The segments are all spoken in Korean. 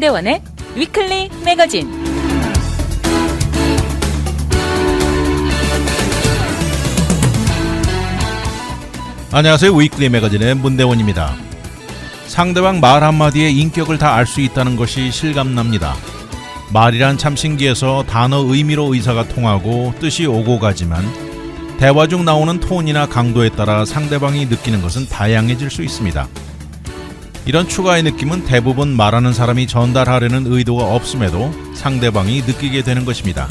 문대원의 위클리 매거진. 안녕하세요. 위클리 매거진의 문대원입니다. 상대방 말 한마디에 인격을 다 알 수 있다는 것이 실감납니다. 말이란 참 신기해서 단어 의미로 의사가 통하고 뜻이 오고 가지만 대화 중 나오는 톤이나 강도에 따라 상대방이 느끼는 것은 다양해질 수 있습니다. 이런 추가의 느낌은 대부분 말하는 사람이 전달하려는 의도가 없음에도 상대방이 느끼게 되는 것입니다.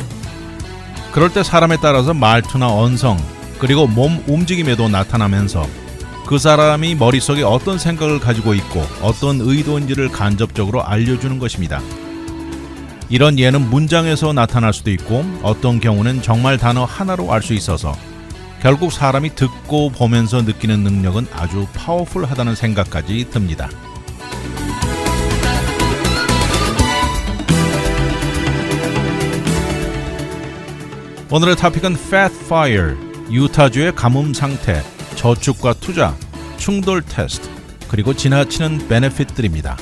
그럴 때 사람에 따라서 말투나 언성, 그리고 몸 움직임에도 나타나면서 그 사람이 머릿속에 어떤 생각을 가지고 있고 어떤 의도인지를 간접적으로 알려주는 것입니다. 이런 예는 문장에서 나타날 수도 있고 어떤 경우는 정말 단어 하나로 알 수 있어서 결국 사람이 듣고 보면서 느끼는 능력은 아주 파워풀하다는 생각까지 듭니다. 오늘의 토픽은 Fat Fire, 유타주의 가뭄 상태, 저축과 투자, 충돌 테스트, 그리고 지나치는 베네핏들입니다.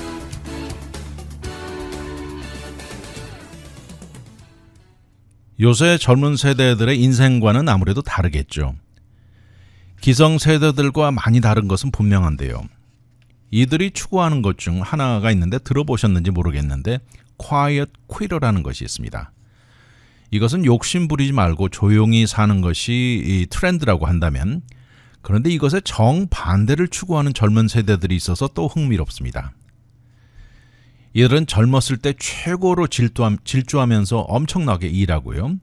요새 젊은 세대들의 인생관은 아무래도 다르겠죠. 기성세대들과 많이 다른 것은 분명한데요. 이들이 추구하는 것 중 하나가 있는데 들어보셨는지 모르겠는데 Quiet Quitter라는 것이 있습니다. 이것은 욕심 부리지 말고 조용히 사는 것이 이 트렌드라고 한다면, 그런데 이것의 정반대를 추구하는 젊은 세대들이 있어서 또 흥미롭습니다. 이들은 젊었을 때 최고로 질주하면서 엄청나게 일하고요.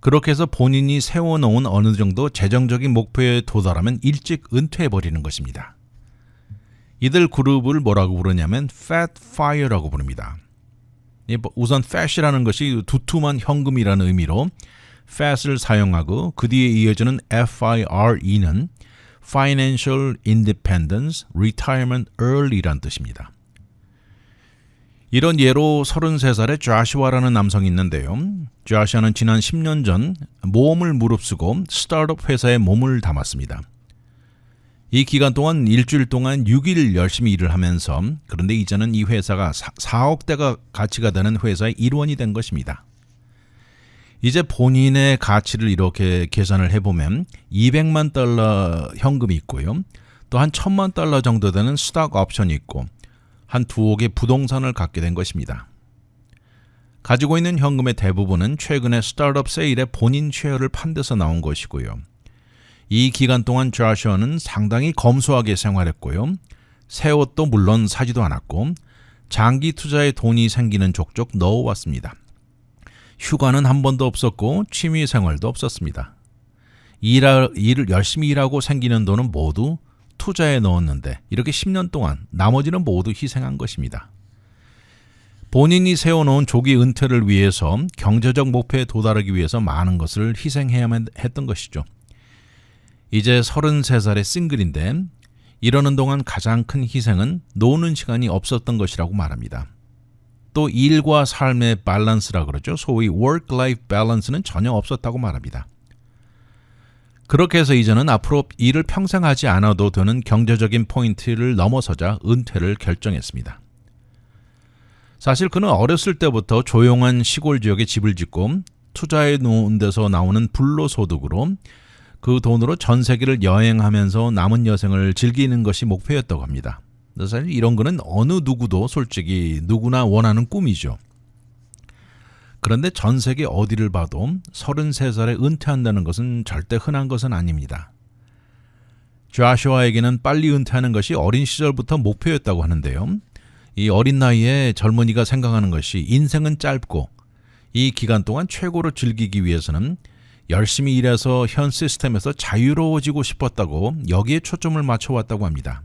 그렇게 해서 본인이 세워놓은 어느 정도 재정적인 목표에 도달하면 일찍 은퇴해버리는 것입니다. 이들 그룹을 뭐라고 부르냐면 Fat Fire라고 부릅니다. 우선 fat이라는 것이 두툼한 현금이라는 의미로 fat을 사용하고 그 뒤에 이어지는 FIRE는 Financial Independence, Retirement Early라는 뜻입니다. 이런 예로 33살의 조슈아라는 남성이 있는데요. 조슈아는 지난 10년 전 모험을 무릅쓰고 스타트업 회사에 몸을 담았습니다. 이 기간 동안 일주일 동안 6일 열심히 일을 하면서, 그런데 이제는 이 회사가 4억대가 가치가 되는 회사의 일원이 된 것입니다. 이제 본인의 가치를 이렇게 계산을 해보면 200만 달러 현금이 있고요. 또 한 1000만 달러 정도 되는 스톡 옵션이 있고 한 2억의 부동산을 갖게 된 것입니다. 가지고 있는 현금의 대부분은 최근에 스타트업 세일에 본인 쉐어를 판 데서 나온 것이고요. 이 기간 동안 조슈아는 상당히 검소하게 생활했고요. 새 옷도 물론 사지도 않았고 장기 투자에 돈이 생기는 족족 넣어왔습니다. 휴가는 한 번도 없었고 취미 생활도 없었습니다. 일을 열심히 일하고 생기는 돈은 모두 투자에 넣었는데 이렇게 10년 동안 나머지는 모두 희생한 것입니다. 본인이 세워놓은 조기 은퇴를 위해서 경제적 목표에 도달하기 위해서 많은 것을 희생해야만 했던 것이죠. 이제 33살의 싱글인데 이러는 동안 가장 큰 희생은 노는 시간이 없었던 것이라고 말합니다. 또 일과 삶의 밸런스라 그러죠. 소위 work-life balance는 전혀 없었다고 말합니다. 그렇게 해서 이제는 앞으로 일을 평생 하지 않아도 되는 경제적인 포인트를 넘어서자 은퇴를 결정했습니다. 사실 그는 어렸을 때부터 조용한 시골 지역에 집을 짓고 투자해 놓은 데서 나오는 불로소득으로 그 돈으로 전 세계를 여행하면서 남은 여생을 즐기는 것이 목표였다고 합니다. 사실 이런 거는 어느 누구도 솔직히 누구나 원하는 꿈이죠. 그런데 전 세계 어디를 봐도 33살에 은퇴한다는 것은 절대 흔한 것은 아닙니다. 조슈아에게는 빨리 은퇴하는 것이 어린 시절부터 목표였다고 하는데요. 이 어린 나이에 젊은이가 생각하는 것이 인생은 짧고 이 기간 동안 최고로 즐기기 위해서는 열심히 일해서 현 시스템에서 자유로워지고 싶었다고 여기에 초점을 맞춰왔다고 합니다.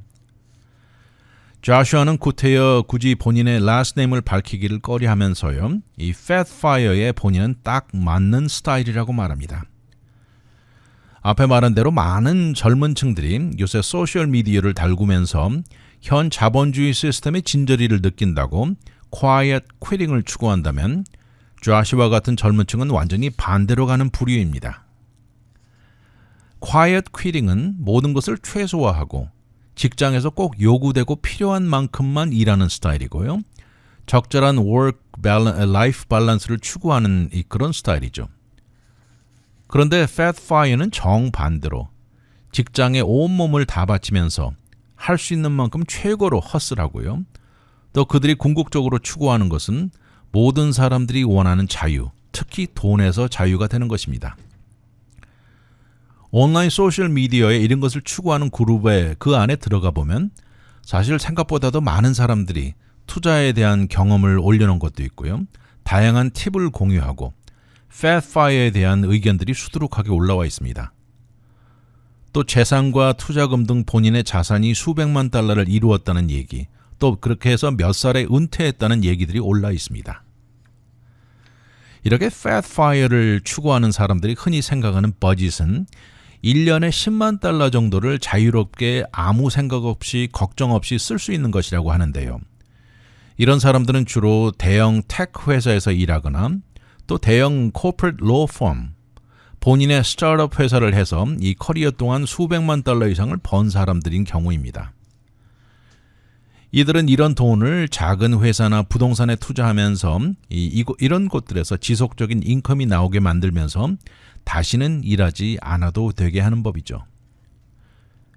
조슈아는 구태여 굳이 본인의 last name을 밝히기를 꺼려하면서요. 이 Fat Fire에 본인은 딱 맞는 스타일이라고 말합니다. 앞에 말한 대로 많은 젊은 층들이 요새 소셜미디어를 달구면서 현 자본주의 시스템의 진저리를 느낀다고 Quiet Quitting을 추구한다면 조슈아 같은 젊은 층은 완전히 반대로 가는 부류입니다. Quiet Quitting은 모든 것을 최소화하고 직장에서 꼭 요구되고 필요한 만큼만 일하는 스타일이고요. 적절한 work-life 밸런스를 추구하는 그런 스타일이죠. 그런데 Fat Fire는 정반대로 직장에 온몸을 다 바치면서 할 수 있는 만큼 최고로 허슬하고요. 또 그들이 궁극적으로 추구하는 것은 모든 사람들이 원하는 자유, 특히 돈에서 자유가 되는 것입니다. 온라인 소셜미디어에 이런 것을 추구하는 그룹에 그 안에 들어가 보면 사실 생각보다도 많은 사람들이 투자에 대한 경험을 올려놓은 것도 있고요. 다양한 팁을 공유하고 Fat Fire에 대한 의견들이 수두룩하게 올라와 있습니다. 또 재산과 투자금 등 본인의 자산이 수백만 달러를 이루었다는 얘기, 또 그렇게 해서 몇 살에 은퇴했다는 얘기들이 올라 있습니다. 이렇게 Fat Fire를 추구하는 사람들이 흔히 생각하는 버짓은 1년에 10만 달러 정도를 자유롭게 아무 생각 없이 걱정 없이 쓸 수 있는 것이라고 하는데요. 이런 사람들은 주로 대형 테크 회사에서 일하거나 또 대형 corporate law firm, 본인의 스타트업 회사를 해서 이 커리어 동안 수백만 달러 이상을 번 사람들인 경우입니다. 이들은 이런 돈을 작은 회사나 부동산에 투자하면서 이런 곳들에서 지속적인 인컴이 나오게 만들면서 다시는 일하지 않아도 되게 하는 법이죠.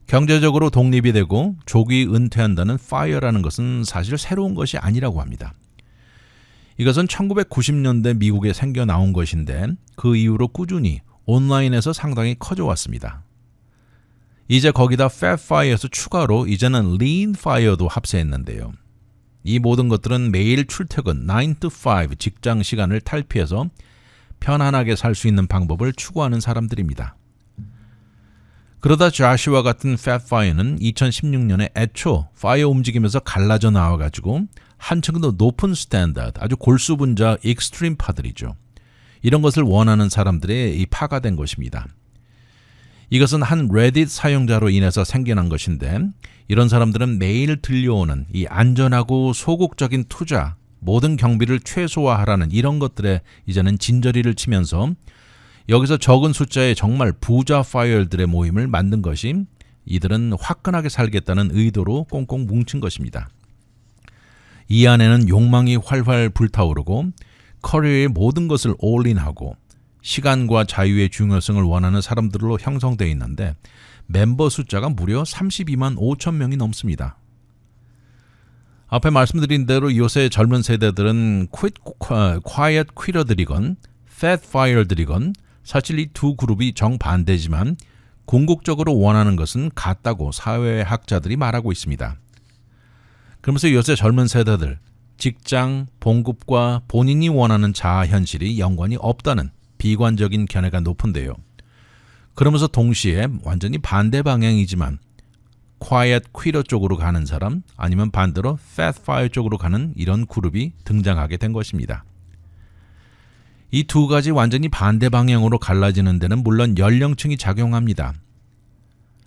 경제적으로 독립이 되고 조기 은퇴한다는 FIRE라는 것은 사실 새로운 것이 아니라고 합니다. 이것은 1990년대 미국에 생겨 나온 것인데 그 이후로 꾸준히 온라인에서 상당히 커져왔습니다. 이제 거기다 Fat Fire에서 추가로 이제는 Lean Fire도 합세했는데요. 이 모든 것들은 매일 출퇴근 9 to 5 직장 시간을 탈피해서 편안하게 살 수 있는 방법을 추구하는 사람들입니다. 그러다 조슈아 같은 Fat Fire는 2016년에 애초 파이어 움직이면서 갈라져 나와가지고 한층 더 높은 스탠다드, 아주 골수분자 익스트림 파들이죠. 이런 것을 원하는 사람들의 이 파가 된 것입니다. 이것은 한 레딧 사용자로 인해서 생겨난 것인데 이런 사람들은 매일 들려오는 이 안전하고 소극적인 투자, 모든 경비를 최소화하라는 이런 것들에 이제는 진저리를 치면서 여기서 적은 숫자의 정말 부자 파이어들의 모임을 만든 것이 이들은 화끈하게 살겠다는 의도로 꽁꽁 뭉친 것입니다. 이 안에는 욕망이 활활 불타오르고 커리어의 모든 것을 올인하고 시간과 자유의 중요성을 원하는 사람들로 형성되어 있는데 멤버 숫자가 무려 32만 5천 명이 넘습니다. 앞에 말씀드린 대로 요새 젊은 세대들은 quiet quitter들이건 fat fire들이건 사실 이 두 그룹이 정반대지만 궁극적으로 원하는 것은 같다고 사회학자들이 말하고 있습니다. 그러면서 요새 젊은 세대들, 직장, 봉급과 본인이 원하는 자아 현실이 연관이 없다는 비관적인 견해가 높은데요. 그러면서 동시에 완전히 반대 방향이지만 quiet quitter 쪽으로 가는 사람 아니면 반대로 fat fire 쪽으로 가는 이런 그룹이 등장하게 된 것입니다. 이 두 가지 완전히 반대 방향으로 갈라지는 데는 물론 연령층이 작용합니다.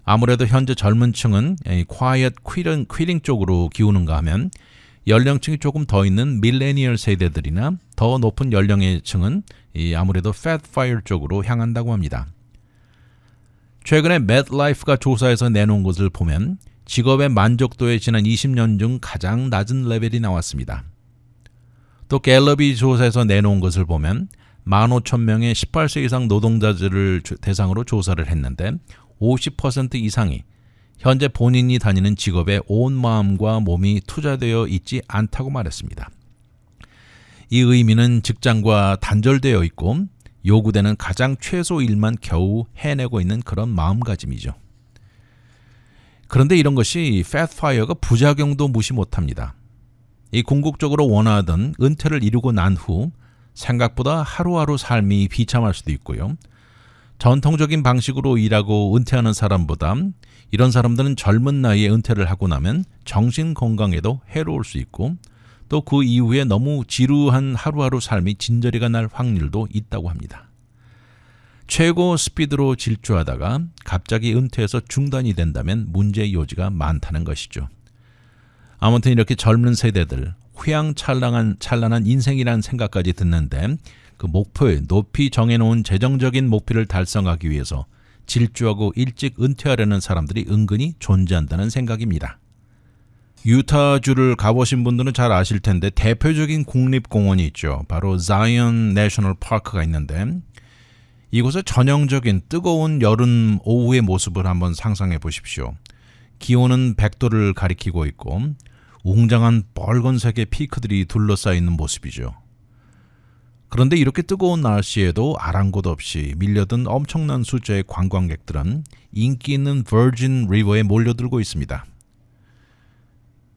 아무래도 현재 젊은 층은 quiet quitting 쪽으로 기우는가 하면 연령층이 조금 더 있는 밀레니얼 세대들이나 더 높은 연령의 층은 아무래도 fat fire 쪽으로 향한다고 합니다. 최근에 MetLife가 조사해서 내놓은 것을 보면 직업의 만족도에 지난 20년 중 가장 낮은 레벨이 나왔습니다. 또 갤럽이 조사해서 내놓은 것을 보면 15,000명의 18세 이상 노동자들을 대상으로 조사를 했는데 50% 이상이 현재 본인이 다니는 직업에 온 마음과 몸이 투자되어 있지 않다고 말했습니다. 이 의미는 직장과 단절되어 있고 요구되는 가장 최소 일만 겨우 해내고 있는 그런 마음가짐이죠. 그런데 이런 것이 Fat Fire가 부작용도 무시 못합니다. 이 궁극적으로 원하던 은퇴를 이루고 난 후 생각보다 하루하루 삶이 비참할 수도 있고요. 전통적인 방식으로 일하고 은퇴하는 사람보다 이런 사람들은 젊은 나이에 은퇴를 하고 나면 정신 건강에도 해로울 수 있고 또 그 이후에 너무 지루한 하루하루 삶이 진저리가 날 확률도 있다고 합니다. 최고 스피드로 질주하다가 갑자기 은퇴해서 중단이 된다면 문제의 요지가 많다는 것이죠. 아무튼 이렇게 젊은 세대들, 휘황찬란한 인생이라는 생각까지 듣는데 그 목표에 높이 정해놓은 재정적인 목표를 달성하기 위해서 질주하고 일찍 은퇴하려는 사람들이 은근히 존재한다는 생각입니다. 유타주를 가보신 분들은 잘 아실 텐데 대표적인 국립공원이 있죠. 바로 자이언 내셔널 파크가 있는데 이곳의 전형적인 뜨거운 여름 오후의 모습을 한번 상상해 보십시오. 기온은 100도를 가리키고 있고 웅장한 빨간색의 피크들이 둘러싸여 있는 모습이죠. 그런데 이렇게 뜨거운 날씨에도 아랑곳 없이 밀려든 엄청난 숫자의 관광객들은 인기 있는 버진 리버에 몰려들고 있습니다.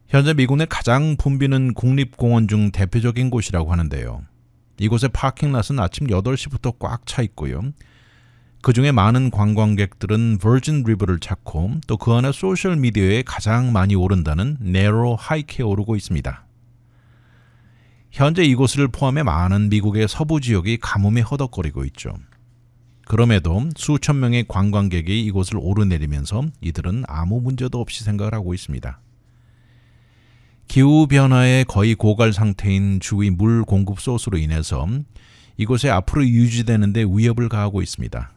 현재 미국 내 가장 붐비는 국립공원 중 대표적인 곳이라고 하는데요. 이곳의 파킹랏은 아침 8시부터 꽉 차 있고요. 그 중에 많은 관광객들은 버진 리버를 찾고 또 그 안에 소셜미디어에 가장 많이 오른다는 네로 하이크에 오르고 있습니다. 현재 이곳을 포함해 많은 미국의 서부 지역이 가뭄에 허덕거리고 있죠. 그럼에도 수천 명의 관광객이 이곳을 오르내리면서 이들은 아무 문제도 없이 생각을 하고 있습니다. 기후변화에 거의 고갈 상태인 주위 물 공급 소스로 인해서 이곳에 앞으로 유지되는 데 위협을 가하고 있습니다.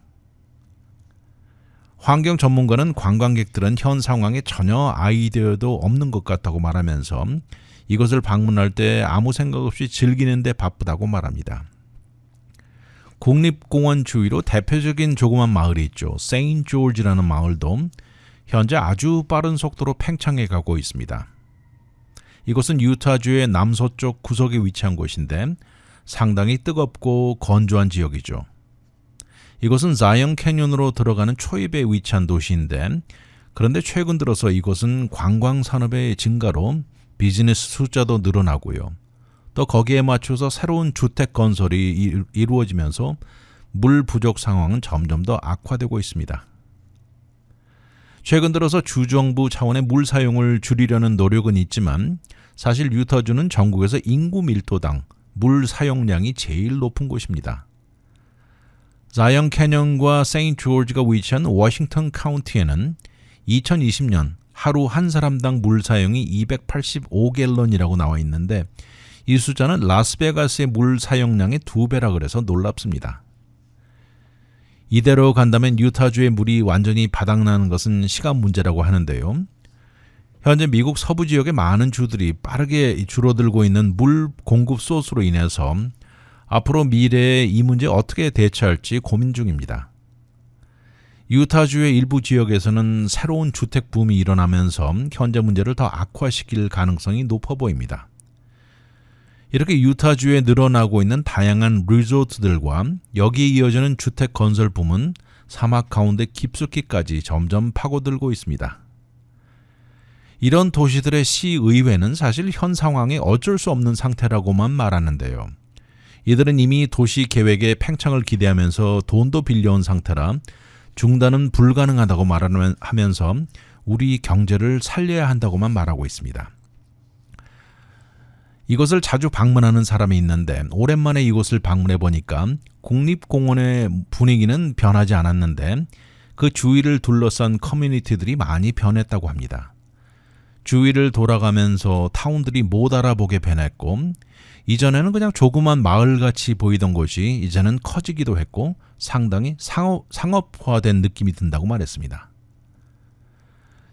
환경 전문가는 관광객들은 현 상황에 전혀 아이디어도 없는 것 같다고 말하면서 이것을 방문할 때 아무 생각 없이 즐기는 데 바쁘다고 말합니다. 국립공원 주위로 대표적인 조그만 마을이 있죠. 세인트 조지라는 마을도 현재 아주 빠른 속도로 팽창해 가고 있습니다. 이곳은 유타주의 남서쪽 구석에 위치한 곳인데 상당히 뜨겁고 건조한 지역이죠. 이곳은 자이언 캐년으로 들어가는 초입에 위치한 도시인데 그런데 최근 들어서 이곳은 관광 산업의 증가로 비즈니스 숫자도 늘어나고요. 또 거기에 맞춰서 새로운 주택 건설이 이루어지면서 물 부족 상황은 점점 더 악화되고 있습니다. 최근 들어서 주정부 차원의 물 사용을 줄이려는 노력은 있지만 사실 유타주는 전국에서 인구 밀도당 물 사용량이 제일 높은 곳입니다. 자이언 캐년과 세인트 조지가 위치한 워싱턴 카운티에는 2020년 하루 한 사람당 물 사용이 285갤런이라고 나와 있는데 이 숫자는 라스베가스의 물 사용량의 2배라 그래서 놀랍습니다. 이대로 간다면 유타주의 물이 완전히 바닥나는 것은 시간 문제라고 하는데요. 현재 미국 서부 지역의 많은 주들이 빠르게 줄어들고 있는 물 공급 소스로 인해서 앞으로 미래에 이 문제에 어떻게 대처할지 고민 중입니다. 유타주의 일부 지역에서는 새로운 주택 붐이 일어나면서 현재 문제를 더 악화시킬 가능성이 높아 보입니다. 이렇게 유타주에 늘어나고 있는 다양한 리조트들과 여기에 이어지는 주택 건설 붐은 사막 가운데 깊숙이까지 점점 파고들고 있습니다. 이런 도시들의 시의회는 사실 현 상황에 어쩔 수 없는 상태라고만 말하는데요. 이들은 이미 도시 계획에 팽창을 기대하면서 돈도 빌려온 상태라 중단은 불가능하다고 말하면서 우리 경제를 살려야 한다고만 말하고 있습니다. 이곳을 자주 방문하는 사람이 있는데 오랜만에 이곳을 방문해 보니까 국립공원의 분위기는 변하지 않았는데 그 주위를 둘러싼 커뮤니티들이 많이 변했다고 합니다. 주위를 돌아가면서 타운들이 못 알아보게 변했고 이전에는 그냥 조그만 마을같이 보이던 곳이 이제는 커지기도 했고 상당히 상업화된 느낌이 든다고 말했습니다.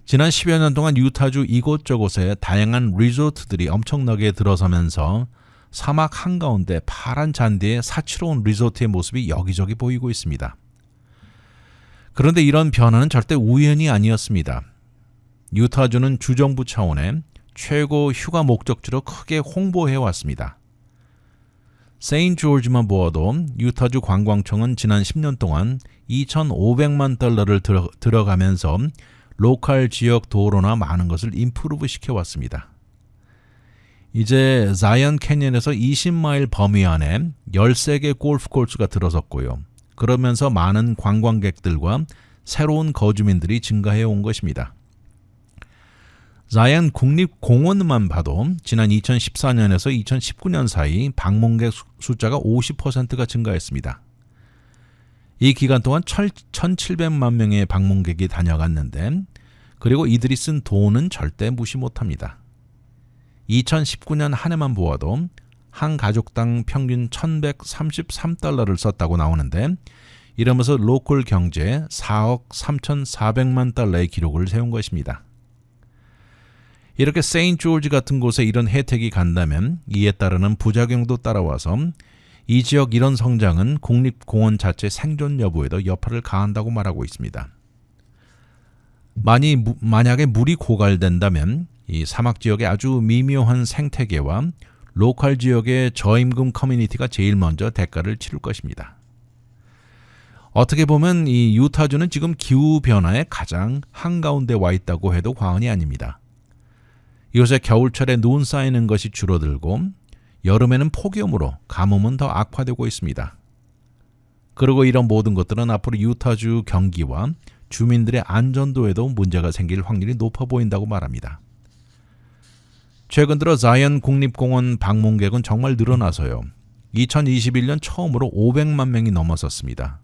지난 10여 년 동안 유타주 이곳저곳에 다양한 리조트들이 엄청나게 들어서면서 사막 한가운데 파란 잔디에 사치로운 리조트의 모습이 여기저기 보이고 있습니다. 그런데 이런 변화는 절대 우연이 아니었습니다. 유타주는 주정부 차원의 최고 휴가 목적지로 크게 홍보해 왔습니다. 세인트 조지만 보아도 유타주 관광청은 지난 10년 동안 2,500만 달러를 들어가면서 로컬 지역 도로나 많은 것을 임프루브 시켜왔습니다. 이제 자이언 캐년에서 20마일 범위 안에 13개 골프 코스가 들어섰고요. 그러면서 많은 관광객들과 새로운 거주민들이 증가해 온 것입니다. 자이언 국립공원만 봐도 지난 2014년에서 2019년 사이 방문객 숫자가 50%가 증가했습니다. 이 기간 동안 1,700만 명의 방문객이 다녀갔는데 그리고 이들이 쓴 돈은 절대 무시 못합니다. 2019년 한 해만 보아도 한 가족당 평균 1,133달러를 썼다고 나오는데 이러면서 로컬 경제에 4억 3,400만 달러의 기록을 세운 것입니다. 이렇게 세인트조지 같은 곳에 이런 혜택이 간다면 이에 따르는 부작용도 따라와서 이 지역 이런 성장은 국립공원 자체 생존 여부에도 여파를 가한다고 말하고 있습니다. 만약에 물이 고갈된다면 이 사막 지역의 아주 미묘한 생태계와 로컬 지역의 저임금 커뮤니티가 제일 먼저 대가를 치를 것입니다. 어떻게 보면 이 유타주는 지금 기후변화의 가장 한가운데 와 있다고 해도 과언이 아닙니다. 이곳에 겨울철에 눈 쌓이는 것이 줄어들고 여름에는 폭염으로 가뭄은 더 악화되고 있습니다. 그리고 이런 모든 것들은 앞으로 유타주 경기와 주민들의 안전도에도 문제가 생길 확률이 높아 보인다고 말합니다. 최근 들어 자이언 국립공원 방문객은 정말 늘어나서요. 2021년 처음으로 500만 명이 넘어섰습니다.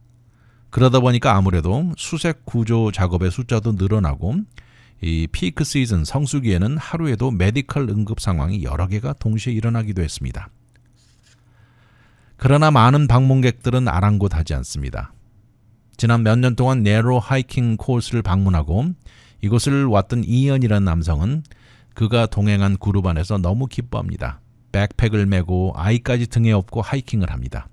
그러다 보니까 아무래도 수색 구조 작업의 숫자도 늘어나고 이 피크 시즌 성수기에는 하루에도 메디컬 응급 상황이 여러 개가 동시에 일어나기도 했습니다. 그러나 많은 방문객들은 아랑곳하지 않습니다. 지난 몇 년 동안 네로 하이킹 코스를 방문하고 이곳을 왔던 이연이라는 남성은 그가 동행한 그룹 안에서 너무 기뻐합니다. 백팩을 메고 아이까지 등에 업고 하이킹을 합니다.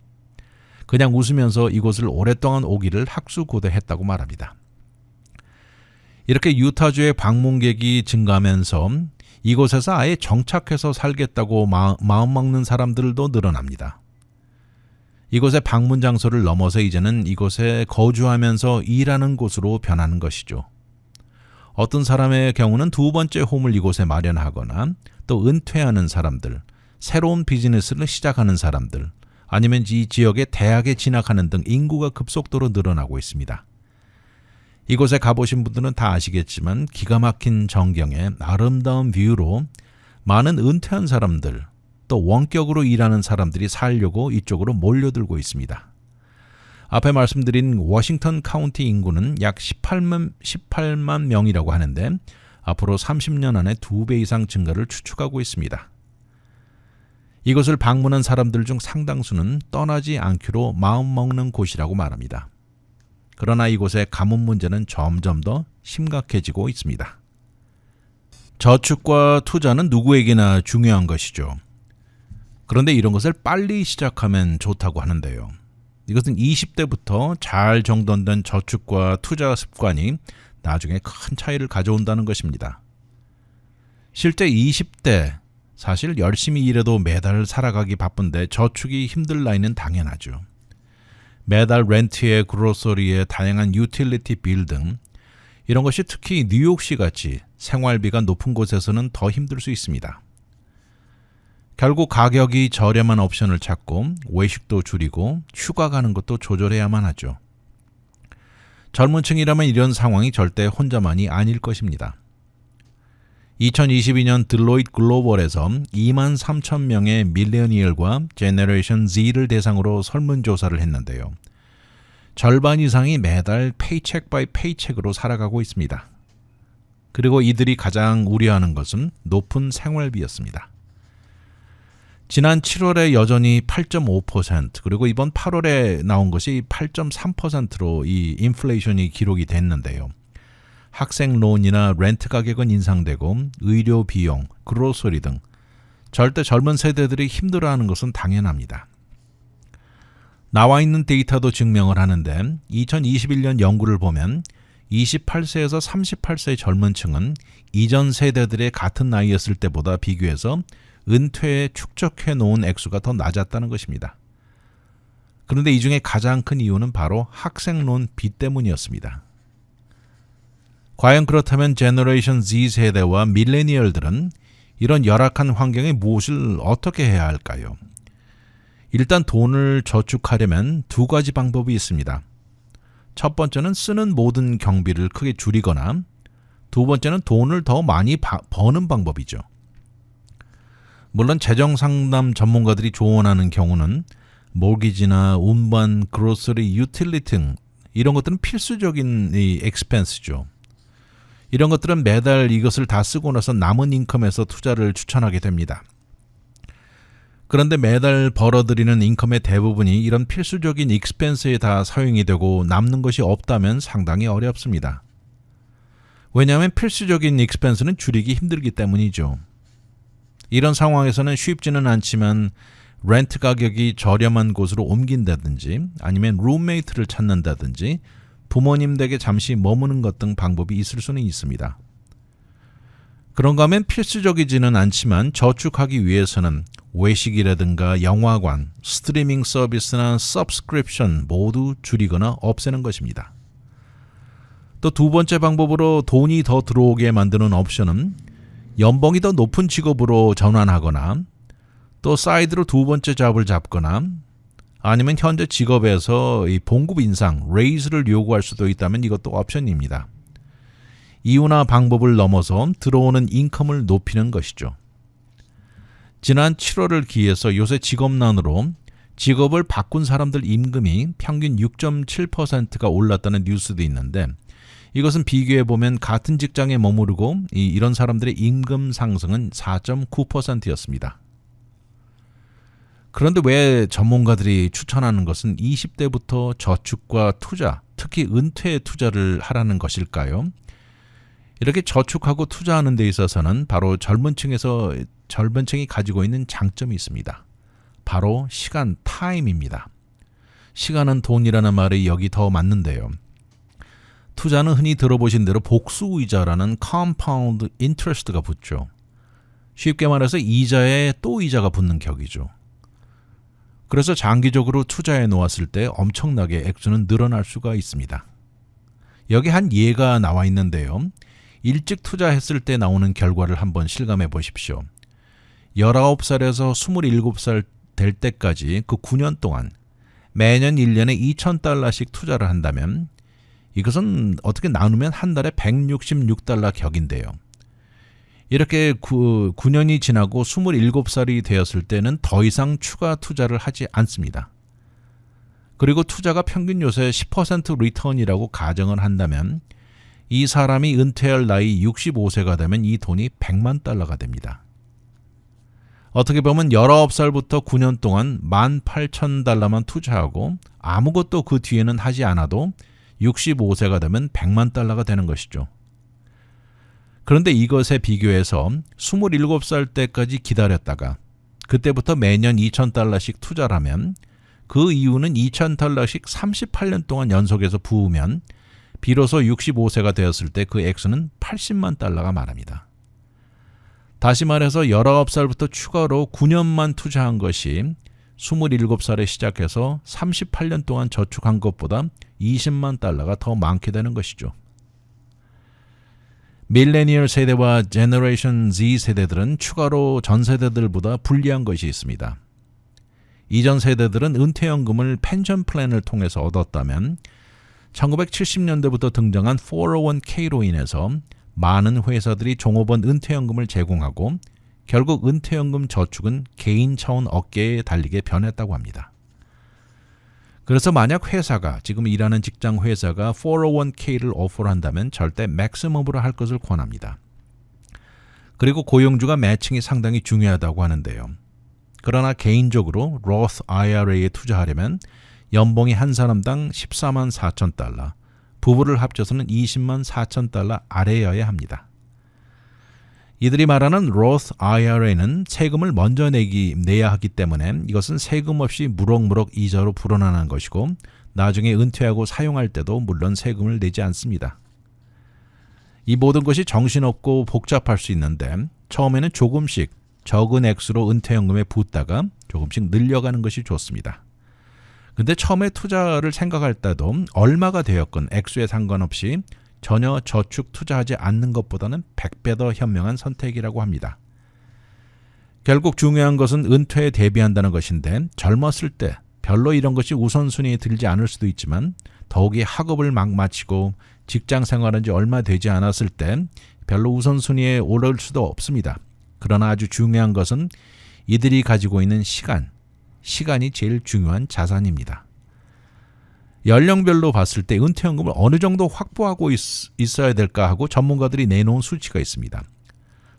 그냥 웃으면서 이곳을 오랫동안 오기를 학수고대했다고 말합니다. 이렇게 유타주의 방문객이 증가하면서 이곳에서 아예 정착해서 살겠다고 마음먹는 사람들도 늘어납니다. 이곳의 방문 장소를 넘어서 이제는 이곳에 거주하면서 일하는 곳으로 변하는 것이죠. 어떤 사람의 경우는 두 번째 홈을 이곳에 마련하거나 또 은퇴하는 사람들, 새로운 비즈니스를 시작하는 사람들, 아니면 이 지역의 대학에 진학하는 등 인구가 급속도로 늘어나고 있습니다. 이곳에 가보신 분들은 다 아시겠지만 기가 막힌 전경에 아름다운 뷰로 많은 은퇴한 사람들, 또 원격으로 일하는 사람들이 살려고 이쪽으로 몰려들고 있습니다. 앞에 말씀드린 워싱턴 카운티 인구는 약 18만 명이라고 하는데 앞으로 30년 안에 2배 이상 증가를 추측하고 있습니다. 이것을 방문한 사람들 중 상당수는 떠나지 않기로 마음먹는 곳이라고 말합니다. 그러나 이곳의 가뭄 문제는 점점 더 심각해지고 있습니다. 저축과 투자는 누구에게나 중요한 것이죠. 그런데 이런 것을 빨리 시작하면 좋다고 하는데요. 이것은 20대부터 잘 정돈된 저축과 투자 습관이 나중에 큰 차이를 가져온다는 것입니다. 실제 20대, 사실 열심히 일해도 매달 살아가기 바쁜데 저축이 힘들 나이는 당연하죠. 매달 렌트에 그로서리에 다양한 유틸리티 빌 등 이런 것이 특히 뉴욕시 같이 생활비가 높은 곳에서는 더 힘들 수 있습니다. 결국 가격이 저렴한 옵션을 찾고 외식도 줄이고 휴가 가는 것도 조절해야만 하죠. 젊은 층이라면 이런 상황이 절대 혼자만이 아닐 것입니다. 2022년 들로이트 글로벌에서 2만 3천 명의 밀레니얼과 제너레이션 Z를 대상으로 설문조사를 했는데요. 절반 이상이 매달 페이책 바이 페이책으로 살아가고 있습니다. 그리고 이들이 가장 우려하는 것은 높은 생활비였습니다. 지난 7월에 여전히 8.5% 그리고 이번 8월에 나온 것이 8.3%로 이 인플레이션이 기록이 됐는데요. 학생 론이나 렌트 가격은 인상되고 의료 비용, 그로서리 등 절대 젊은 세대들이 힘들어하는 것은 당연합니다. 나와 있는 데이터도 증명을 하는데 2021년 연구를 보면 28세에서 38세의 젊은 층은 이전 세대들의 같은 나이였을 때보다 비교해서 은퇴에 축적해 놓은 액수가 더 낮았다는 것입니다. 그런데 이 중에 가장 큰 이유는 바로 학생론 빚 때문이었습니다. 과연 그렇다면 제너레이션 Z 세대와 밀레니얼들은 이런 열악한 환경에 무엇을 어떻게 해야 할까요? 일단 돈을 저축하려면 두 가지 방법이 있습니다. 첫 번째는 쓰는 모든 경비를 크게 줄이거나 두 번째는 돈을 더 많이 버는 방법이죠. 물론 재정상담 전문가들이 조언하는 경우는 모기지나 운반, 그로서리, 유틸리티 등 이런 것들은 필수적인 이 엑스펜스죠. 이런 것들은 매달 이것을 다 쓰고 나서 남은 인컴에서 투자를 추천하게 됩니다. 그런데 매달 벌어들이는 인컴의 대부분이 이런 필수적인 익스펜스에 다 사용이 되고 남는 것이 없다면 상당히 어렵습니다. 왜냐하면 필수적인 익스펜스는 줄이기 힘들기 때문이죠. 이런 상황에서는 쉽지는 않지만 렌트 가격이 저렴한 곳으로 옮긴다든지 아니면 룸메이트를 찾는다든지 부모님 댁에 잠시 머무는 것 등 방법이 있을 수는 있습니다. 그런가 하면 필수적이지는 않지만 저축하기 위해서는 외식이라든가 영화관, 스트리밍 서비스나 서브스크립션 모두 줄이거나 없애는 것입니다. 또 두 번째 방법으로 돈이 더 들어오게 만드는 옵션은 연봉이 더 높은 직업으로 전환하거나 또 사이드로 두 번째 잡을 잡거나 아니면 현재 직업에서 이 봉급 인상, 레이즈를 요구할 수도 있다면 이것도 옵션입니다. 이유나 방법을 넘어서 들어오는 인컴을 높이는 것이죠. 지난 7월을 기해서 요새 직업난으로 직업을 바꾼 사람들 임금이 평균 6.7%가 올랐다는 뉴스도 있는데 이것은 비교해보면 같은 직장에 머무르고 이런 사람들의 임금 상승은 4.9%였습니다. 그런데 왜 전문가들이 추천하는 것은 20대부터 저축과 투자, 특히 은퇴 투자를 하라는 것일까요? 이렇게 저축하고 투자하는 데 있어서는 바로 젊은 층이 가지고 있는 장점이 있습니다. 바로 시간, 타임입니다. 시간은 돈이라는 말이 여기 더 맞는데요. 투자는 흔히 들어보신 대로 복수이자라는 compound interest가 붙죠. 쉽게 말해서 이자에 또 이자가 붙는 격이죠. 그래서 장기적으로 투자해 놓았을 때 엄청나게 액수는 늘어날 수가 있습니다. 여기 한 예가 나와 있는데요. 일찍 투자했을 때 나오는 결과를 한번 실감해 보십시오. 19살에서 27살 될 때까지 그 9년 동안 매년 1년에 $2,000씩 투자를 한다면 이것은 어떻게 나누면 한 달에 $166 격인데요. 이렇게 9년이 지나고 27살이 되었을 때는 더 이상 추가 투자를 하지 않습니다. 그리고 투자가 평균 요새 10% 리턴이라고 가정을 한다면 이 사람이 은퇴할 나이 65세가 되면 이 돈이 $1,000,000가 됩니다. 어떻게 보면 19살부터 9년 동안 $18,000만 투자하고 아무것도 그 뒤에는 하지 않아도 65세가 되면 $1,000,000가 되는 것이죠. 그런데 이것에 비교해서 27살 때까지 기다렸다가 그때부터 매년 $2,000씩 투자를 하면 그 이유는 $2,000씩 38년 동안 연속해서 부으면 비로소 65세가 되었을 때 그 액수는 $800,000가 말합니다. 다시 말해서 19살부터 추가로 9년만 투자한 것이 27살에 시작해서 38년 동안 저축한 것보다 $200,000가 더 많게 되는 것이죠. 밀레니얼 세대와 제너레이션 Z 세대들은 추가로 전 세대들보다 불리한 것이 있습니다. 이전 세대들은 은퇴연금을 펜션 플랜을 통해서 얻었다면 1970년대부터 등장한 401k로 인해서 많은 회사들이 종업원 은퇴연금을 제공하고 결국 은퇴연금 저축은 개인 차원 어깨에 달리게 변했다고 합니다. 그래서 만약 회사가 지금 일하는 직장 회사가 401k를 오퍼를 한다면 절대 맥시멈으로 할 것을 권합니다. 그리고 고용주가 매칭이 상당히 중요하다고 하는데요. 그러나 개인적으로 Roth IRA에 투자하려면 연봉이 한 사람당 $144,000, 부부를 합쳐서는 $204,000 아래여야 합니다. 이들이 말하는 Roth IRA는 세금을 먼저 내야 하기 때문에 이것은 세금 없이 무럭무럭 이자로 불어나는 것이고 나중에 은퇴하고 사용할 때도 물론 세금을 내지 않습니다. 이 모든 것이 정신없고 복잡할 수 있는데 처음에는 조금씩 적은 액수로 은퇴연금에 붓다가 조금씩 늘려가는 것이 좋습니다. 근데 처음에 투자를 생각할 때도 얼마가 되었건 액수에 상관없이 전혀 저축 투자하지 않는 것보다는 100배 더 현명한 선택이라고 합니다. 결국 중요한 것은 은퇴에 대비한다는 것인데 젊었을 때 별로 이런 것이 우선순위에 들지 않을 수도 있지만 더욱이 학업을 막 마치고 직장 생활한 지 얼마 되지 않았을 때 별로 우선순위에 오를 수도 없습니다. 그러나 아주 중요한 것은 이들이 가지고 있는 시간이 제일 중요한 자산입니다. 연령별로 봤을 때 은퇴연금을 어느 정도 확보하고 있어야 될까 하고 전문가들이 내놓은 수치가 있습니다.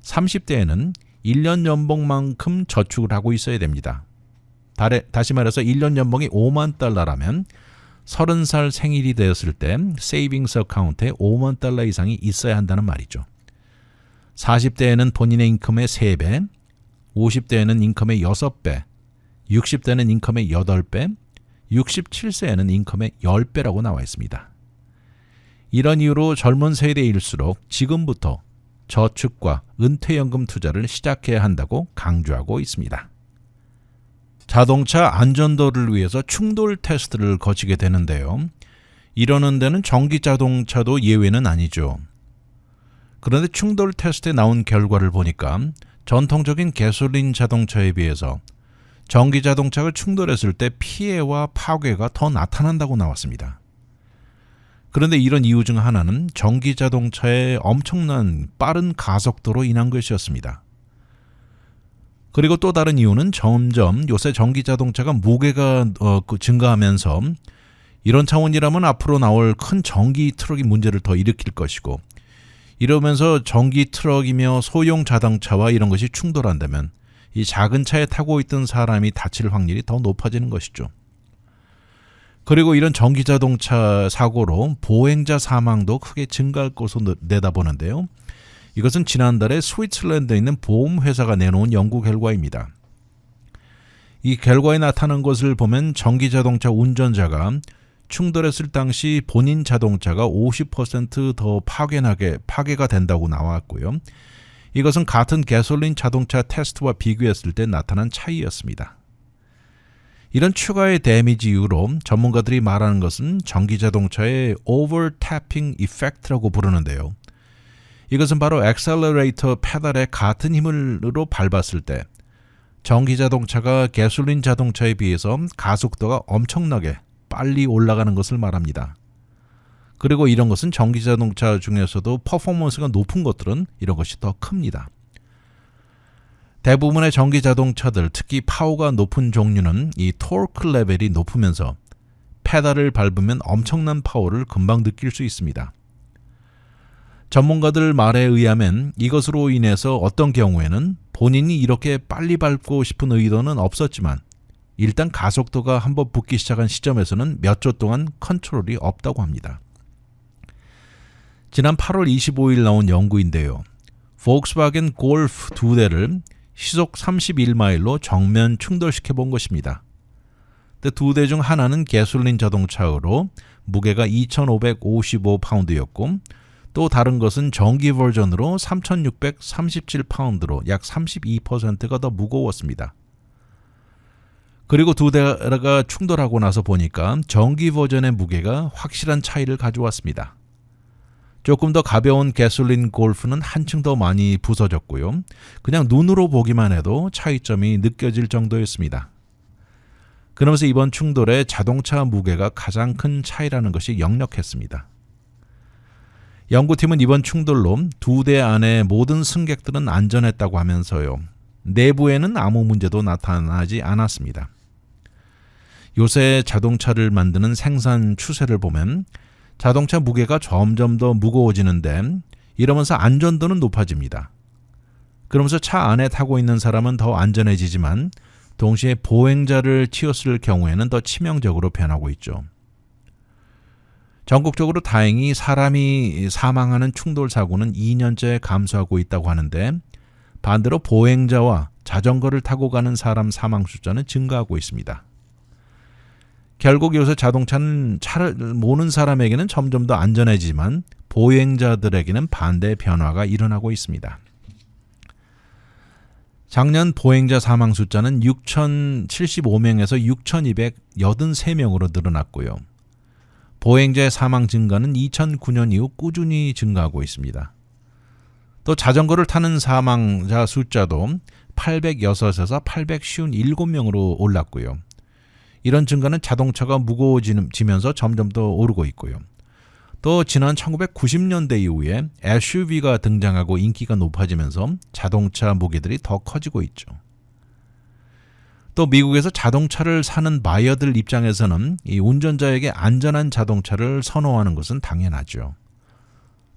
30대에는 1년 연봉만큼 저축을 하고 있어야 됩니다. 다시 말해서 1년 연봉이 $50,000라면 30살 생일이 되었을 때 세이빙스 어카운트에 $50,000 이상이 있어야 한다는 말이죠. 40대에는 본인의 인컴의 3배, 50대에는 인컴의 6배, 60대는 인컴의 8배, 67세에는 인컴의 10배라고 나와 있습니다. 이런 이유로 젊은 세대일수록 지금부터 저축과 은퇴연금 투자를 시작해야 한다고 강조하고 있습니다. 자동차 안전도를 위해서 충돌 테스트를 거치게 되는데요. 이러는 데는 전기 자동차도 예외는 아니죠. 그런데 충돌 테스트에 나온 결과를 보니까 전통적인 가솔린 자동차에 비해서 전기 자동차가 충돌했을 때 피해와 파괴가 더 나타난다고 나왔습니다. 그런데 이런 이유 중 하나는 전기 자동차의 엄청난 빠른 가속도로 인한 것이었습니다. 그리고 또 다른 이유는 점점 요새 전기 자동차가 무게가 증가하면서 이런 차원이라면 앞으로 나올 큰 전기 트럭이 문제를 더 일으킬 것이고, 이러면서 전기 트럭이며 소형 자동차와 이런 것이 충돌한다면 이 작은 차에 타고 있던 사람이 다칠 확률이 더 높아지는 것이죠. 그리고 이런 전기 자동차 사고로 보행자 사망도 크게 증가할 것으로 내다보는데요. 이것은 지난달에 스위tzerland에 있는 보험회사가 내놓은 연구 결과입니다. 이 결과에 나타난 것을 보면 전기 자동차 운전자가 충돌했을 당시 본인 자동차가 50% 더 파괴가 된다고 나왔고요. 이것은 같은 가솔린 자동차 테스트와 비교했을 때 나타난 차이였습니다. 이런 추가의 데미지 이후로 전문가들이 말하는 것은 전기 자동차의 overtapping effect라고 부르는데요. 이것은 바로 엑셀러레이터 페달에 같은 힘으로 밟았을 때 전기 자동차가 가솔린 자동차에 비해서 가속도가 엄청나게 빨리 올라가는 것을 말합니다. 그리고 이런 것은 전기 자동차 중에서도 퍼포먼스가 높은 것들은 이런 것이 더 큽니다. 대부분의 전기 자동차들, 특히 파워가 높은 종류는 이 토크 레벨이 높으면서 페달을 밟으면 엄청난 파워를 금방 느낄 수 있습니다. 전문가들 말에 의하면 이것으로 인해서 어떤 경우에는 본인이 이렇게 빨리 밟고 싶은 의도는 없었지만 일단 가속도가 한번 붙기 시작한 시점에서는 몇 초 동안 컨트롤이 없다고 합니다. 지난 8월 25일 나온 연구인데요. 폭스바겐 골프 2대를 시속 31마일로 정면 충돌시켜 본 것입니다. 2대 중 하나는 가솔린 자동차로 무게가 2,555파운드였고 또 다른 것은 전기 버전으로 3,637파운드로 약 32%가 더 무거웠습니다. 그리고 2대가 충돌하고 나서 보니까 전기 버전의 무게가 확실한 차이를 가져왔습니다. 조금 더 가벼운 가솔린 골프는 한층 더 많이 부서졌고요. 그냥 눈으로 보기만 해도 차이점이 느껴질 정도였습니다. 그러면서 이번 충돌에 자동차 무게가 가장 큰 차이라는 것이 역력했습니다. 연구팀은 이번 충돌로 2대 안의 모든 승객들은 안전했다고 하면서요. 내부에는 아무 문제도 나타나지 않았습니다. 요새 자동차를 만드는 생산 추세를 보면 자동차 무게가 점점 더 무거워지는데 이러면서 안전도는 높아집니다. 그러면서 차 안에 타고 있는 사람은 더 안전해지지만 동시에 보행자를 치였을 경우에는 더 치명적으로 변하고 있죠. 전국적으로 다행히 사람이 사망하는 충돌 사고는 2년째 감소하고 있다고 하는데 반대로 보행자와 자전거를 타고 가는 사람 사망 숫자는 증가하고 있습니다. 결국 요새 자동차는 차를 모는 사람에게는 점점 더 안전해지지만 보행자들에게는 반대의 변화가 일어나고 있습니다. 작년 보행자 사망 숫자는 6,075명에서 6,283명으로 늘어났고요. 보행자의 사망 증가는 2009년 이후 꾸준히 증가하고 있습니다. 또 자전거를 타는 사망자 숫자도 806에서 857명으로 올랐고요. 이런 증가는 자동차가 무거워지면서 점점 더 오르고 있고요. 또 지난 1990년대 이후에 SUV가 등장하고 인기가 높아지면서 자동차 무게들이 더 커지고 있죠. 또 미국에서 자동차를 사는 바이어들 입장에서는 이 운전자에게 안전한 자동차를 선호하는 것은 당연하죠.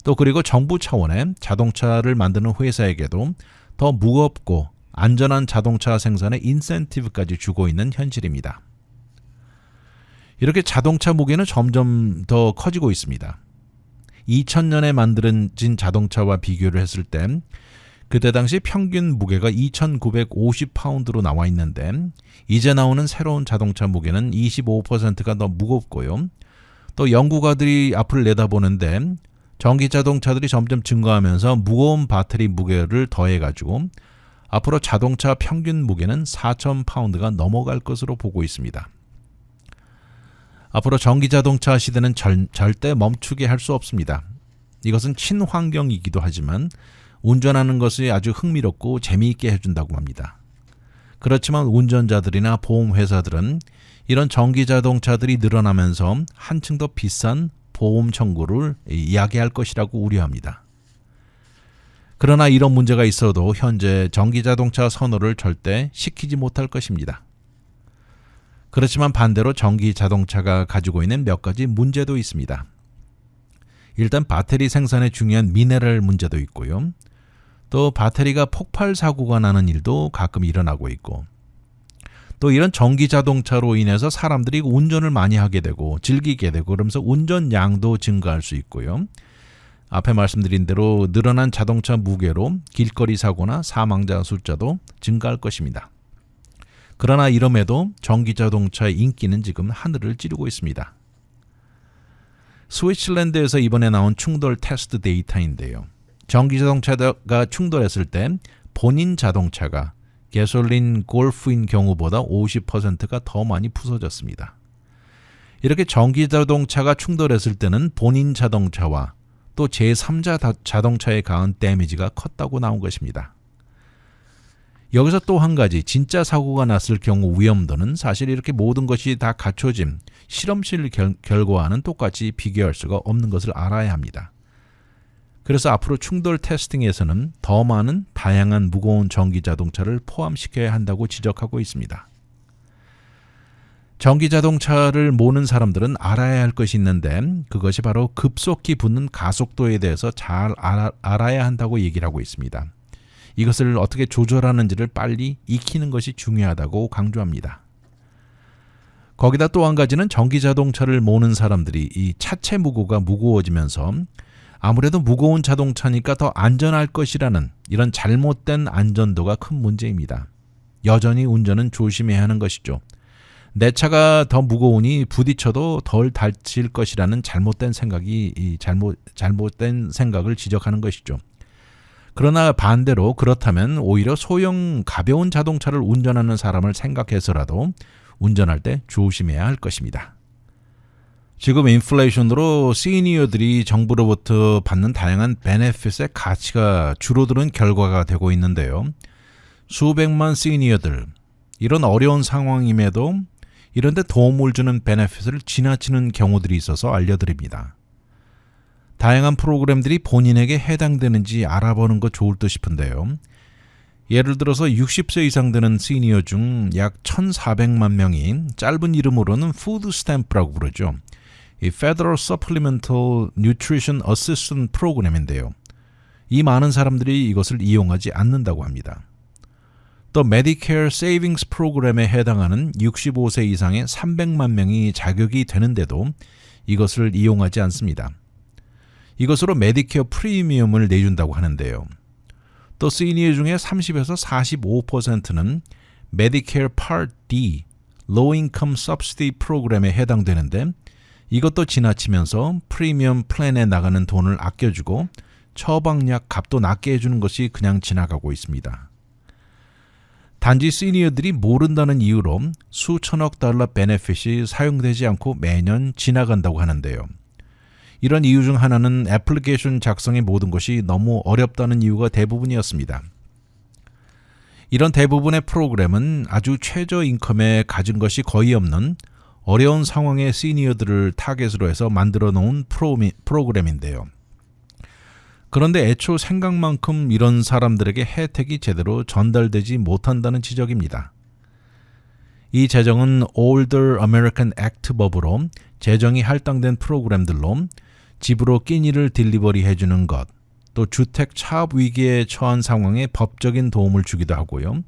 또 그리고 정부 차원의 자동차를 만드는 회사에게도 더 무겁고 안전한 자동차 생산에 인센티브까지 주고 있는 현실입니다. 이렇게 자동차 무게는 점점 더 커지고 있습니다. 2000년에 만들어진 자동차와 비교를 했을 때 그때 당시 평균 무게가 2,950파운드로 나와 있는데 이제 나오는 새로운 자동차 무게는 25%가 더 무겁고요. 또 연구가들이 앞을 내다보는데 전기 자동차들이 점점 증가하면서 무거운 배터리 무게를 더해가지고 앞으로 자동차 평균 무게는 4,000파운드가 넘어갈 것으로 보고 있습니다. 앞으로 전기 자동차 시대는 절대 멈추게 할 수 없습니다. 이것은 친환경이기도 하지만 운전하는 것이 아주 흥미롭고 재미있게 해준다고 합니다. 그렇지만 운전자들이나 보험회사들은 이런 전기 자동차들이 늘어나면서 한층 더 비싼 보험 청구를 이야기할 것이라고 우려합니다. 그러나 이런 문제가 있어도 현재 전기 자동차 선호를 절대 시키지 못할 것입니다. 그렇지만 반대로 전기 자동차가 가지고 있는 몇 가지 문제도 있습니다. 일단 배터리 생산에 중요한 미네랄 문제도 있고요. 또 배터리가 폭발 사고가 나는 일도 가끔 일어나고 있고 또 이런 전기 자동차로 인해서 사람들이 운전을 많이 하게 되고 즐기게 되고 그러면서 운전량도 증가할 수 있고요. 앞에 말씀드린 대로 늘어난 자동차 무게로 길거리 사고나 사망자 숫자도 증가할 것입니다. 그러나 이럼에도 전기 자동차의 인기는 지금 하늘을 찌르고 있습니다. 스위스랜드에서 이번에 나온 충돌 테스트 데이터인데요. 전기 자동차가 충돌했을 때 본인 자동차가 가솔린 골프인 경우보다 50%가 더 많이 부서졌습니다. 이렇게 전기 자동차가 충돌했을 때는 본인 자동차와 또 제3자 자동차에 가한 데미지가 컸다고 나온 것입니다. 여기서 또 한 가지 진짜 사고가 났을 경우 위험도는 사실 이렇게 모든 것이 다 갖춰진 실험실 결과와는 똑같이 비교할 수가 없는 것을 알아야 합니다. 그래서 앞으로 충돌 테스팅에서는 더 많은 다양한 무거운 전기 자동차를 포함시켜야 한다고 지적하고 있습니다. 전기 자동차를 모는 사람들은 알아야 할 것이 있는데 그것이 바로 급속히 붙는 가속도에 대해서 잘 알아야 한다고 얘기를 하고 있습니다. 이것을 어떻게 조절하는지를 빨리 익히는 것이 중요하다고 강조합니다. 거기다 또 한 가지는 전기 자동차를 모는 사람들이 이 차체 무게가 무거워지면서 아무래도 무거운 자동차니까 더 안전할 것이라는 이런 잘못된 안전도가 큰 문제입니다. 여전히 운전은 조심해야 하는 것이죠. 내 차가 더 무거우니 부딪혀도 덜 다칠 것이라는 잘못된 생각을 지적하는 것이죠. 그러나 반대로 그렇다면 오히려 소형 가벼운 자동차를 운전하는 사람을 생각해서라도 운전할 때 조심해야 할 것입니다. 지금 인플레이션으로 시니어들이 정부로부터 받는 다양한 베네핏의 가치가 줄어드는 결과가 되고 있는데요. 수백만 시니어들, 이런 어려운 상황임에도 이런 데 도움을 주는 베네핏을 지나치는 경우들이 있어서 알려드립니다. 다양한 프로그램들이 본인에게 해당되는지 알아보는 것 좋을 듯 싶은데요. 예를 들어서 60세 이상 되는 시니어 중 약 1,400만 명이 짧은 이름으로는 푸드 스탬프라고 부르죠. 이 Federal Supplemental Nutrition Assistance 프로그램인데요. 이 많은 사람들이 이것을 이용하지 않는다고 합니다. 또 Medicare Savings 프로그램에 해당하는 65세 이상의 300만 명이 자격이 되는데도 이것을 이용하지 않습니다. 이것으로 메디케어 프리미엄을 내준다고 하는데요. 또 시니어 중에 30에서 45%는 Medicare Part D, Low Income Subsidy 프로그램에 해당되는데 이것도 지나치면서 프리미엄 플랜에 나가는 돈을 아껴주고 처방약 값도 낮게 해주는 것이 그냥 지나가고 있습니다. 단지 시니어들이 모른다는 이유로 수천억 달러 베네핏이 사용되지 않고 매년 지나간다고 하는데요. 이런 이유 중 하나는 애플리케이션 작성의 모든 것이 너무 어렵다는 이유가 대부분이었습니다. 이런 대부분의 프로그램은 아주 최저 인컴에 가진 것이 거의 없는 어려운 상황의 시니어들을 타겟으로 해서 만들어 놓은 프로그램인데요. 그런데 애초 생각만큼 이런 사람들에게 혜택이 제대로 전달되지 못한다는 지적입니다. 이 제정은 Older American Act 법으로 제정이 할당된 프로그램들로 집으로 끼니를 딜리버리 해주는 것, 또 주택 차업 위기에 처한 상황에 법적인 도움을 주기도 하고요.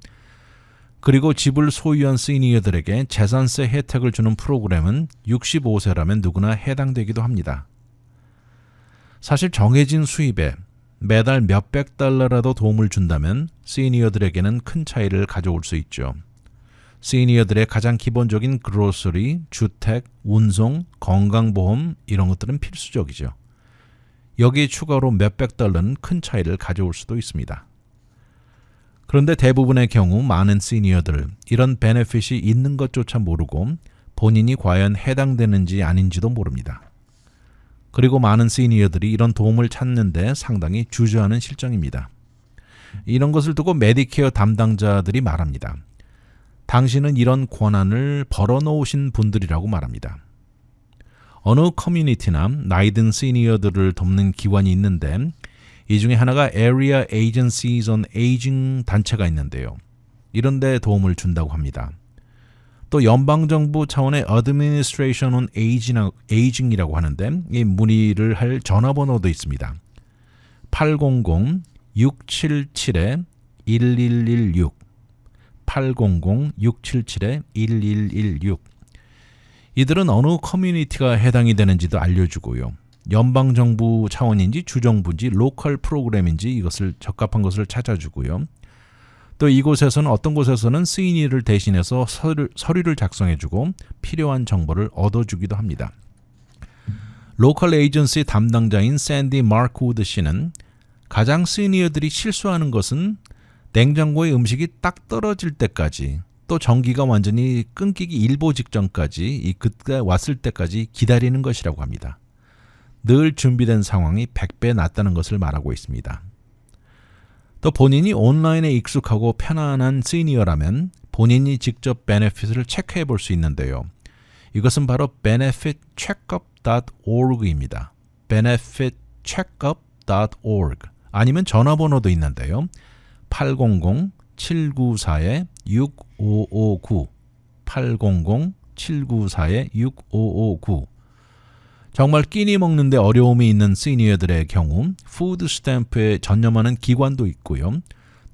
그리고 집을 소유한 시니어들에게 재산세 혜택을 주는 프로그램은 65세라면 누구나 해당되기도 합니다. 사실 정해진 수입에 매달 몇백 달러라도 도움을 준다면 시니어들에게는 큰 차이를 가져올 수 있죠. 시니어들의 가장 기본적인 그로서리, 주택, 운송, 건강보험 이런 것들은 필수적이죠. 여기에 추가로 몇백 달러는 큰 차이를 가져올 수도 있습니다. 그런데 대부분의 경우 많은 시니어들 이런 베네핏이 있는 것조차 모르고 본인이 과연 해당되는지 아닌지도 모릅니다. 그리고 많은 시니어들이 이런 도움을 찾는데 상당히 주저하는 실정입니다. 이런 것을 두고 메디케어 담당자들이 말합니다. 당신은 이런 권한을 벌어놓으신 분들이라고 말합니다. 어느 커뮤니티나 나이든 시니어들을 돕는 기관이 있는데 이 중에 하나가 Area Agencies on Aging 단체가 있는데요. 이런 데 도움을 준다고 합니다. 또 연방정부 차원의 Administration on Aging이라고 하는데 이 문의를 할 전화번호도 있습니다. 800-677-1116 800-677-1116 이들은 어느 커뮤니티가 해당이 되는지도 알려주고요. 연방정부 차원인지 주정부인지 로컬 프로그램인지 이것을 적합한 것을 찾아주고요. 또 이곳에서는 어떤 곳에서는 시니어를 대신해서 서류를 작성해주고 필요한 정보를 얻어주기도 합니다. 로컬 에이전시 담당자인 샌디 마크우드 씨는 가장 시니어들이 실수하는 것은 냉장고에 음식이 딱 떨어질 때까지 또 전기가 완전히 끊기기 일보 직전까지 그때 왔을 때까지 기다리는 것이라고 합니다. 늘 준비된 상황이 100배 낫다는 것을 말하고 있습니다. 또 본인이 온라인에 익숙하고 편안한 시니어라면 본인이 직접 베네핏을 체크해 볼 수 있는데요. 이것은 바로 benefitcheckup.org입니다. benefitcheckup.org 아니면 전화번호도 있는데요. 800-794-6559 800-794-6559 정말 끼니 먹는데 어려움이 있는 시니어들의 경우 푸드 스탬프에 전념하는 기관도 있고요.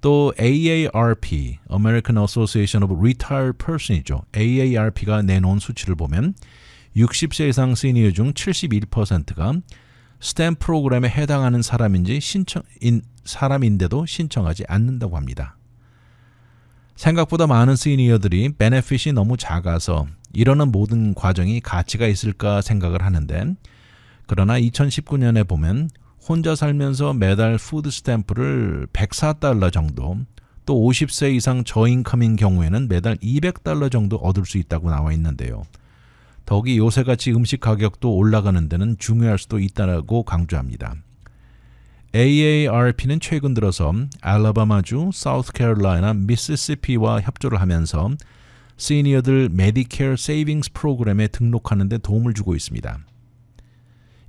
또 AARP, American Association of Retired Persons이죠. AARP가 내놓은 수치를 보면 60세 이상 시니어 중 71%가 스탬프 프로그램에 해당하는 사람인데도 신청하지 않는다고 합니다. 생각보다 많은 시니어들이 베네핏이 너무 작아서 이러는 모든 과정이 가치가 있을까 생각을 하는데 그러나 2019년에 보면 혼자 살면서 매달 푸드 스탬프를 $104 정도 또 50세 이상 저인컴인 경우에는 매달 $200 정도 얻을 수 있다고 나와 있는데요. 더욱이 요새같이 음식 가격도 올라가는 데는 중요할 수도 있다고 강조합니다. AARP는 최근 들어서 알라바마주, 사우스캐롤라이나, 미시시피와 협조를 하면서 시니어들 메디케어 세이빙스 프로그램에 등록하는 데 도움을 주고 있습니다.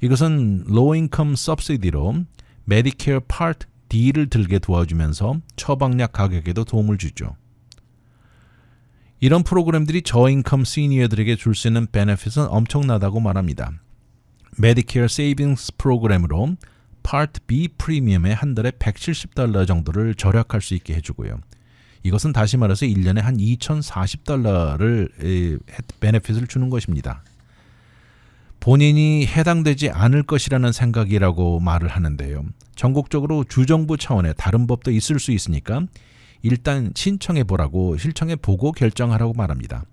이것은 로우 인컴 서브시디로 메디케어 파트 D를 들게 도와주면서 처방약 가격에도 도움을 주죠. 이런 프로그램들이 저인컴 시니어들에게 줄 수 있는 베네핏은 엄청나다고 말합니다. 메디케어 세이빙스 프로그램으로 파트 B 프리미엄에 한 달에 $170 정도를 절약할 수 있게 해주고요. 이것은 다시 말해서 1년에 한 $2,040를 베네핏을 주는 것입니다. 본인이 해당되지 않을 것이라는 생각이라고 말을 하는데요. 전국적으로 주정부 차원의 다른 법도 있을 수 있으니까 일단 신청해보라고 신청해보고 결정하라고 말합니다.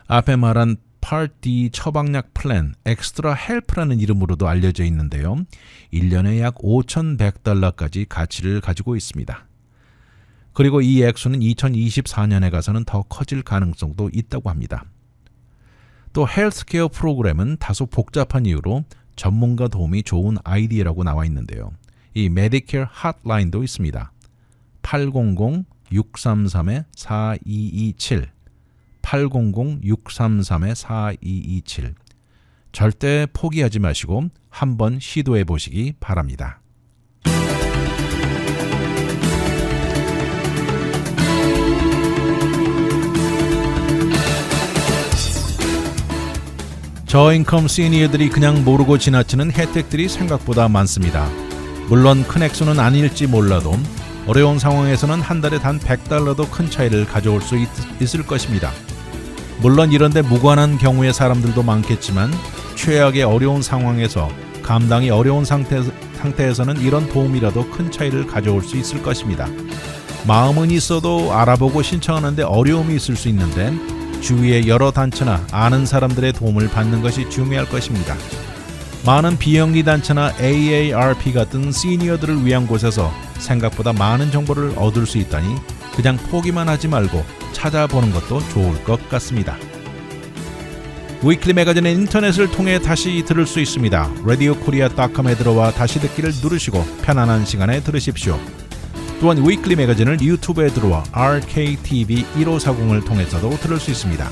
앞에 말한 Part D 처방약 플랜 엑스트라 헬프라는 이름으로도 알려져 있는데요. 1년에 약 $5,100까지 가치를 가지고 있습니다. 그리고 이 액수는 2024년에 가서는 더 커질 가능성도 있다고 합니다. 또 헬스케어 프로그램은 다소 복잡한 이유로 전문가 도움이 좋은 아이디어라고 나와 있는데요. 이 메디케어 핫라인도 있습니다. 800-633-4227 800-633-4227 절대 포기하지 마시고 한번 시도해 보시기 바랍니다. 저인컴 시니어들이 그냥 모르고 지나치는 혜택들이 생각보다 많습니다. 물론 큰 액수는 아닐지 몰라도 어려운 상황에서는 한 달에 단 $100도 큰 차이를 가져올 수 있을 것입니다. 물론 이런데 무관한 경우의 사람들도 많겠지만 최악의 어려운 상황에서 감당이 어려운 상태에서는 이런 도움이라도 큰 차이를 가져올 수 있을 것입니다. 마음은 있어도 알아보고 신청하는데 어려움이 있을 수 있는데 주위의 여러 단체나 아는 사람들의 도움을 받는 것이 중요할 것입니다. 많은 비영리 단체나 AARP 같은 시니어들을 위한 곳에서 생각보다 많은 정보를 얻을 수 있다니 그냥 포기만 하지 말고 찾아보는 것도 좋을 것 같습니다. 위클리 매거진은 인터넷을 통해 다시 들을 수 있습니다. radiokorea.com에 들어와 다시 듣기를 누르시고 편안한 시간에 들으십시오. 또한 위클리 매거진을 유튜브에 들어와 RKTV1540을 통해서도 들을 수 있습니다.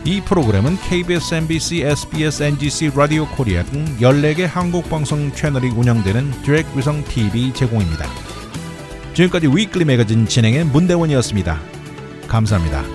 이 프로그램은 KBS, MBC, SBS, NGC, 라디오 코리아 등 14개 한국 방송 채널이 운영되는 디렉위성 TV 제공입니다. 지금까지 위클리 매거진 진행의 문대원이었습니다. 감사합니다.